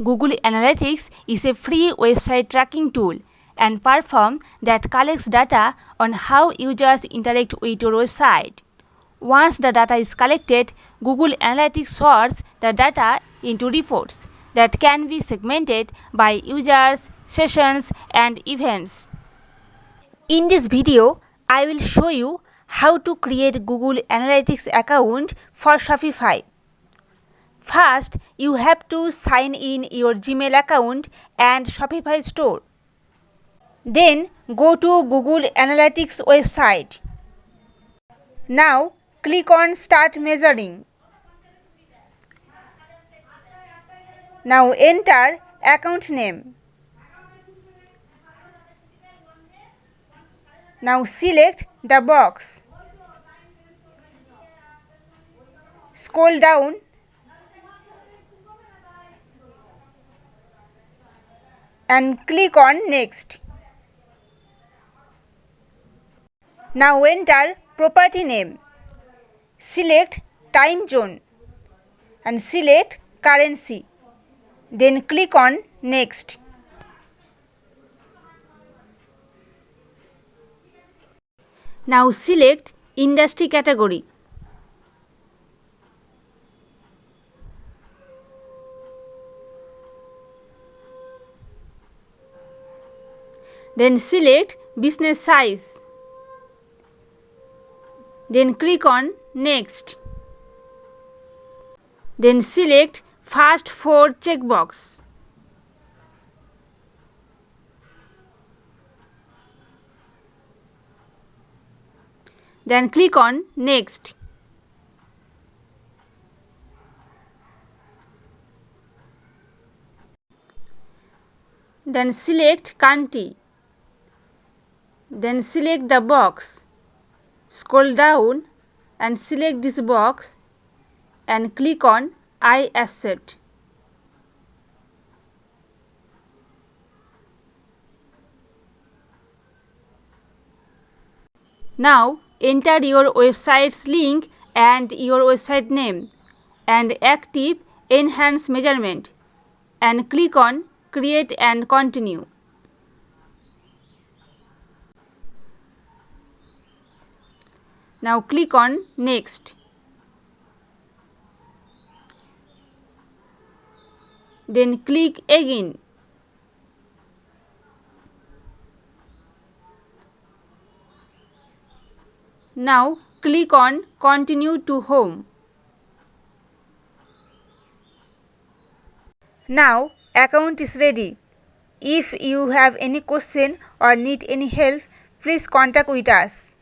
Google Analytics is a free website tracking tool and platform that collects data on how users interact with your website. Once the data is collected, Google Analytics sorts the data into reports that can be segmented by users, sessions, and events. In this video, I will show you how to create Google Analytics account for Shopify. First, you have to sign in your Gmail account and Shopify store. Then go to Google Analytics website. Now click on Start Measuring. Now enter account name. Now select the box. Scroll down and click on Next. Now enter property name. Select time zone and select currency. Then click on Next. Now select industry category. Then select business size. Then click on Next. Then select first 4 checkbox. Then click on Next. Then select country. Then select the box. Scroll down and select this box and click on I accept. Now enter your website's link and your website name and active Enhance Measurement and click on Create and Continue. Now click on Next. Then click again. Now click on Continue to Home. Now account is ready. If you have any question or need any help, please contact with us.